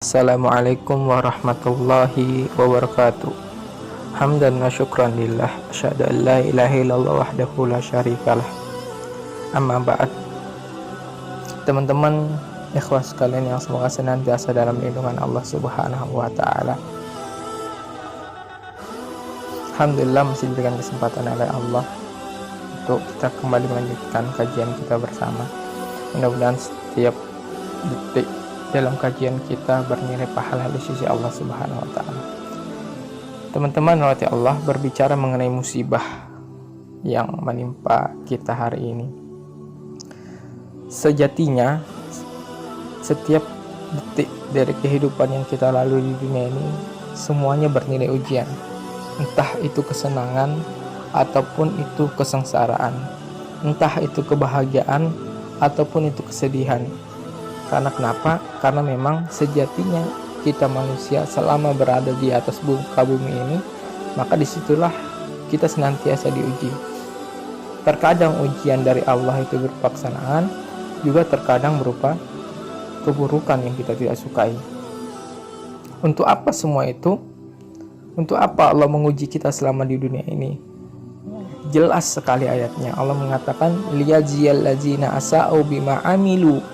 Assalamualaikum warahmatullahi wabarakatuh. Hamdan wa syukran lillah, asyhadu an la ilaha illallah wahdahu la syarikalah. Amma ba'd. Teman-teman ikhwas sekalian yang semoga senantiasa dalam lindungan Allah Subhanahu wa taala. Alhamdulillah masih diberikan kesempatan oleh Allah untuk kita kembali melanjutkan kajian kita bersama. Mudah-mudahan setiap detik dalam kajian kita bernilai pahala di sisi Allah Subhanahu wa taala. Teman-teman rahmati Allah, berbicara mengenai musibah yang menimpa kita hari ini. Sejatinya setiap detik dari kehidupan yang kita lalui di dunia ini semuanya bernilai ujian. Entah itu kesenangan ataupun itu kesengsaraan. Entah itu kebahagiaan ataupun itu kesedihan. Karena kenapa? Karena memang sejatinya kita manusia selama berada di atas muka bumi ini, maka disitulah kita senantiasa diuji. Terkadang ujian dari Allah itu berupa kesenangan, juga terkadang berupa keburukan yang kita tidak sukai. Untuk apa semua itu? Untuk apa Allah menguji kita selama di dunia ini? Jelas sekali ayatnya. Allah mengatakan, liyajziyal ladzina asa'u bima amilu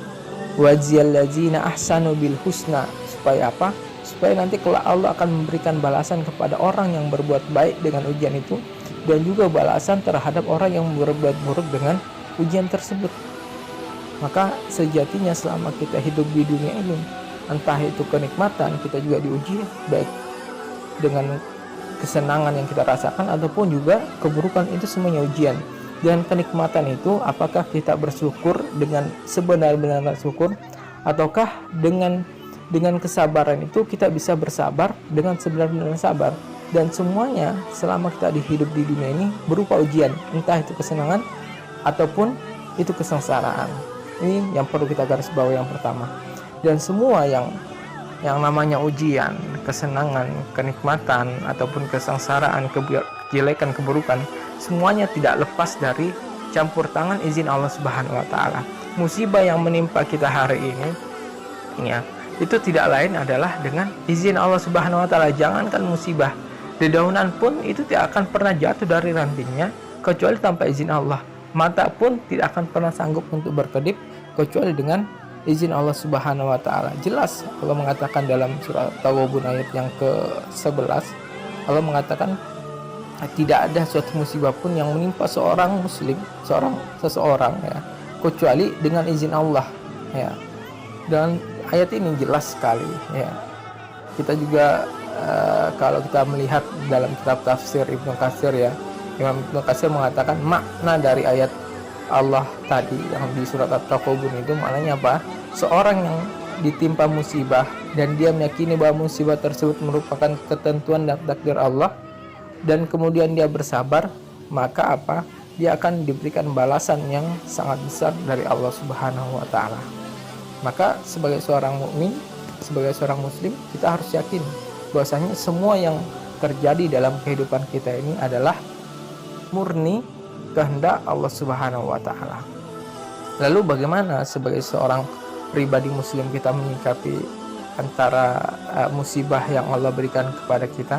wajziyal ladzina ahsanu bil husna. Supaya apa? Supaya nanti kelak Allah akan memberikan balasan kepada orang yang berbuat baik dengan ujian itu, dan juga balasan terhadap orang yang berbuat buruk dengan ujian tersebut. Maka sejatinya selama kita hidup di dunia ini, entah itu kenikmatan, kita juga diuji baik dengan kesenangan yang kita rasakan ataupun juga keburukan, itu semuanya ujian. Dan kenikmatan itu apakah kita bersyukur dengan sebenar-benarnya syukur, ataukah dengan kesabaran itu kita bisa bersabar dengan sebenar-benarnya sabar. Dan semuanya selama kita hidup di dunia ini berupa ujian, entah itu kesenangan ataupun itu kesengsaraan. Ini yang perlu kita garis bawahi yang pertama. Dan semua yang namanya ujian, kesenangan, kenikmatan ataupun kesengsaraan, kejelekan, keburukan, semuanya tidak lepas dari campur tangan izin Allah Subhanahu wa taala. Musibah yang menimpa kita hari ini ya, itu tidak lain adalah dengan izin Allah Subhanahu wa taala. Jangankan musibah, dedaunan pun itu tidak akan pernah jatuh dari rantingnya kecuali tanpa izin Allah. Mata pun tidak akan pernah sanggup untuk berkedip kecuali dengan izin Allah Subhanahu wa taala. Jelas Allah mengatakan dalam surah Taghabun ayat yang ke-11, Allah mengatakan tidak ada suatu musibah pun yang menimpa seorang muslim, seseorang ya, kecuali dengan izin Allah ya. Dan ayat ini jelas sekali ya. Kita juga kalau kita melihat dalam kitab tafsir Ibnu Katsir ya, Imam Ibnu Katsir mengatakan makna dari ayat Allah tadi yang di surat At-Taghabun itu maknanya apa? Seorang yang ditimpa musibah dan dia meyakini bahwa musibah tersebut merupakan ketentuan dan takdir Allah, dan kemudian dia bersabar, maka apa? Dia akan diberikan balasan yang sangat besar dari Allah Subhanahu wa taala. Maka sebagai seorang mukmin, sebagai seorang muslim, kita harus yakin bahwasanya semua yang terjadi dalam kehidupan kita ini adalah murni kehendak Allah Subhanahu wa taala. Lalu bagaimana sebagai seorang pribadi muslim kita menyikapi antara musibah yang Allah berikan kepada kita?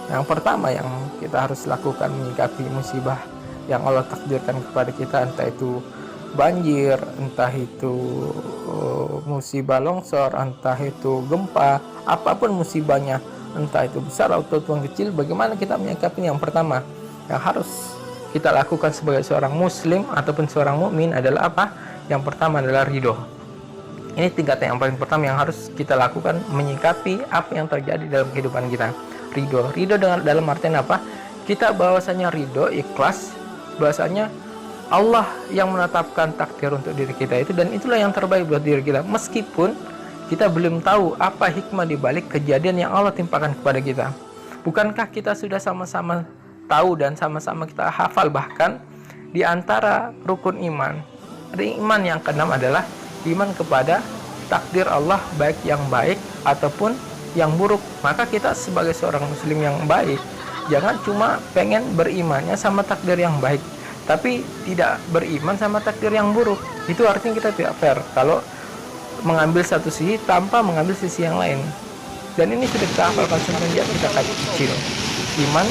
Yang pertama yang kita harus lakukan menyikapi musibah yang Allah takdirkan kepada kita, entah itu banjir, entah itu musibah longsor, entah itu gempa, apapun musibahnya, entah itu besar ataupun kecil, bagaimana kita menyikapi? Yang pertama yang harus kita lakukan sebagai seorang muslim ataupun seorang mukmin adalah apa? Yang pertama adalah ridho. Ini tingkatan yang paling pertama yang harus kita lakukan menyikapi apa yang terjadi dalam kehidupan kita. Ridho dalam artian apa? Kita bahwasanya ridho, ikhlas, bahwasanya Allah yang menetapkan takdir untuk diri kita itu, dan itulah yang terbaik buat diri kita, meskipun kita belum tahu apa hikmah di balik kejadian yang Allah timpakan kepada kita. Bukankah kita sudah sama-sama tahu dan sama-sama kita hafal, bahkan di antara rukun iman yang keenam adalah iman kepada takdir Allah, baik yang baik ataupun yang buruk. Maka kita sebagai seorang muslim yang baik, jangan cuma pengen berimannya sama takdir yang baik, tapi tidak beriman sama takdir yang buruk. Itu artinya kita tidak fair. Kalau mengambil satu sisi tanpa mengambil sisi yang lain. Dan ini sudah kita hafalkan semenjak kita kecil. Iman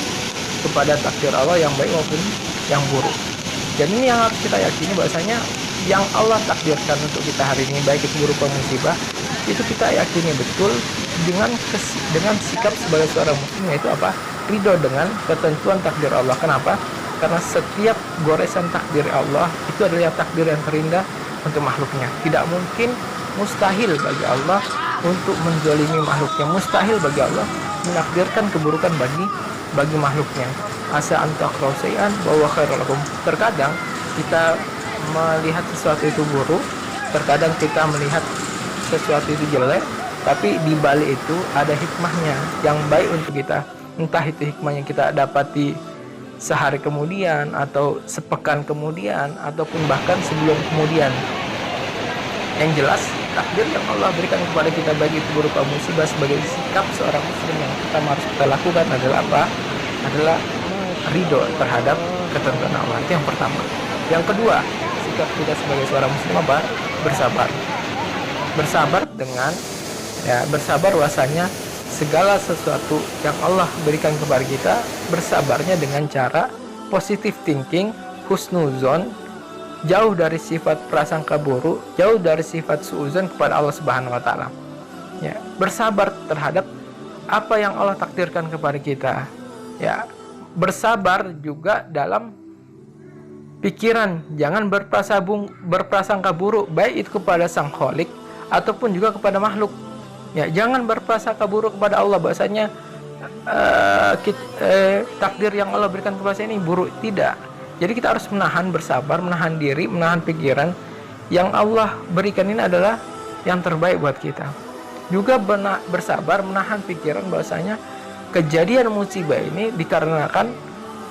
kepada takdir Allah yang baik maupun yang buruk. Dan ini yang harus kita yakini, bahwasanya yang Allah takdirkan untuk kita hari ini, baik itu berupa musibah, itu kita yakini betul dengan sikap sebagai seorang muslim, yaitu apa? Ridho dengan ketentuan takdir Allah. Kenapa? Karena setiap goresan takdir Allah itu adalah takdir yang terindah untuk makhluknya. Tidak mungkin, mustahil bagi Allah untuk menzalimi makhluknya. Mustahil bagi Allah menakdirkan keburukan bagi makhluknya. Asa antakrahu syai'an wa huwa khairul lakum. Terkadang kita melihat sesuatu itu buruk, terkadang kita melihat sesuatu itu jelek, tapi di balik itu ada hikmahnya yang baik untuk kita. Entah itu hikmahnya kita dapati sehari kemudian, atau sepekan kemudian, ataupun bahkan sebulan kemudian. Yang jelas, takdir yang Allah berikan kepada kita, baik itu berupa musibah, sebagai sikap seorang muslim yang pertama harus kita lakukan adalah apa? Adalah ridho terhadap ketentuan Allah. Itu yang pertama. Yang kedua, sikap kita sebagai seorang muslim apa? Bersabar. Bersabar dengan bersabar bahwasanya segala sesuatu yang Allah berikan kepada kita, bersabarnya dengan cara positive thinking, husnuzon, jauh dari sifat prasangka buruk, jauh dari sifat suuzon kepada Allah Subhanahu wa taala. Ya, bersabar terhadap apa yang Allah takdirkan kepada kita. Ya, bersabar juga dalam pikiran, jangan berprasangka buruk, baik itu kepada Sang Khalik ataupun juga kepada makhluk. Ya, jangan berprasangka buruk kepada Allah, bahasanya takdir yang Allah berikan kepada saya ini buruk. Tidak. Jadi kita harus bersabar, menahan diri, menahan pikiran. Yang Allah berikan ini adalah yang terbaik buat kita. Juga bersabar, menahan pikiran bahwasanya kejadian musibah ini dikarenakan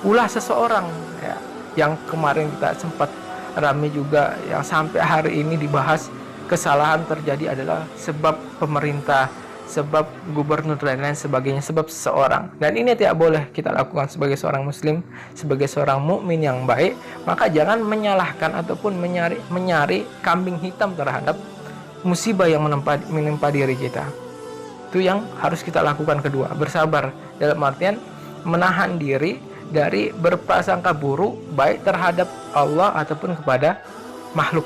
ulah seseorang. Ya, yang kemarin kita sempat ramai juga, yang sampai hari ini dibahas, kesalahan terjadi adalah sebab pemerintah, sebab gubernur dan lain sebagainya, sebab seseorang. Dan ini tidak boleh kita lakukan sebagai seorang muslim, sebagai seorang mukmin yang baik. Maka jangan menyalahkan ataupun menyari kambing hitam terhadap musibah yang menimpa diri kita. Itu yang harus kita lakukan. Kedua, bersabar dalam artian menahan diri dari berprasangka buruk, baik terhadap Allah ataupun kepada makhluk,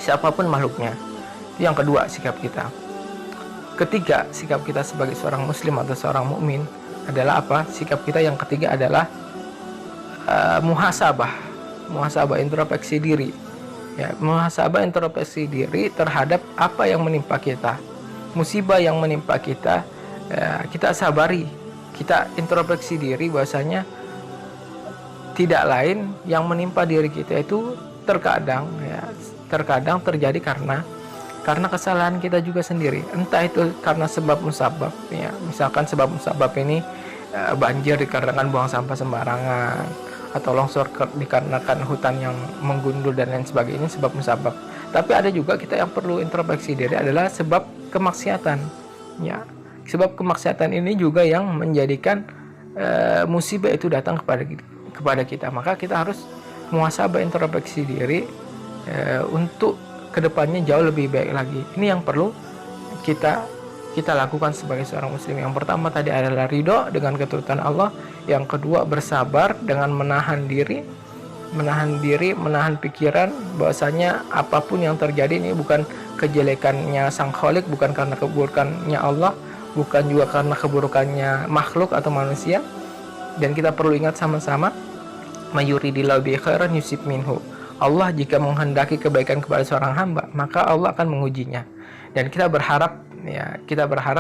siapapun makhluknya. Itu yang kedua, sikap kita. Ketiga, sikap kita sebagai seorang muslim atau seorang mukmin adalah apa? Sikap kita yang ketiga adalah muhasabah, introspeksi diri. Ya, muhasabah, introspeksi diri terhadap apa yang menimpa kita, musibah yang menimpa kita. Ya, kita sabari, kita introspeksi diri bahwasanya tidak lain yang menimpa diri kita itu terkadang terjadi karena kesalahan kita juga sendiri. Entah itu karena sebab musabab, ya, misalkan sebab musabab ini banjir dikarenakan buang sampah sembarangan, atau longsor dikarenakan hutan yang menggundul dan lain sebagainya, sebab musabab. Tapi ada juga kita yang perlu introspeksi diri adalah sebab kemaksiatan. Ya, sebab kemaksiatan ini juga yang menjadikan musibah itu datang kepada kita. Maka kita harus muhasabah, introspeksi diri untuk kedepannya jauh lebih baik lagi. Ini yang perlu kita lakukan sebagai seorang muslim. Yang pertama tadi adalah ridho dengan keturutan Allah. Yang kedua, bersabar dengan menahan diri, menahan pikiran bahwasanya apapun yang terjadi ini bukan kejelekannya Sang Khalik, bukan karena keburukannya Allah, bukan juga karena keburukannya makhluk atau manusia. Dan kita perlu ingat sama-sama, mayuridillahu bi khairan yusib minhu. Allah jika menghendaki kebaikan kepada seorang hamba, maka Allah akan mengujinya. Dan kita berharap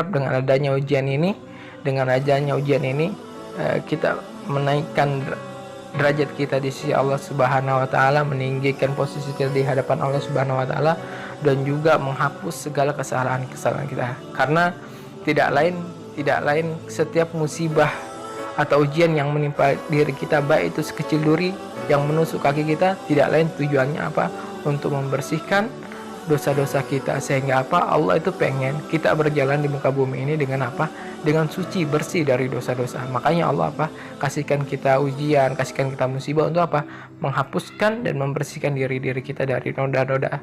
dengan adanya ujian ini, kita menaikkan derajat kita di sisi Allah Subhanahu wa taala, meninggikan posisi kita di hadapan Allah Subhanahu wa taala, dan juga menghapus segala kesalahan-kesalahan kita. Karena tidak lain setiap musibah atau ujian yang menimpa diri kita, baik itu sekecil duri yang menusuk kaki kita, tidak lain tujuannya apa? Untuk membersihkan dosa-dosa kita. Sehingga apa? Allah itu pengen kita berjalan di muka bumi ini dengan apa? Dengan suci, bersih dari dosa-dosa. Makanya Allah apa? Kasihkan kita ujian, kasihkan kita musibah untuk apa? Menghapuskan dan membersihkan diri kita dari noda-noda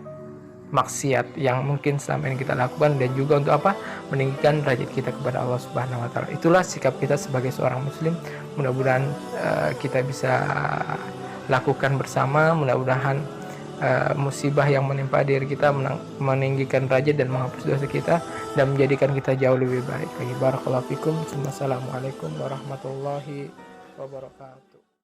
maksiat yang mungkin selama ini kita lakukan, dan juga untuk apa? Meninggikan derajat kita kepada Allah Subhanahu wa taala. Itulah sikap kita sebagai seorang muslim. Mudah-mudahan kita bisa lakukan bersama. Mudah-mudahan musibah yang menimpa diri kita meninggikan derajat dan menghapus dosa kita dan menjadikan kita jauh lebih baik lagi. Barakallahu fikum. Wassalamualaikum warahmatullahi wabarakatuh.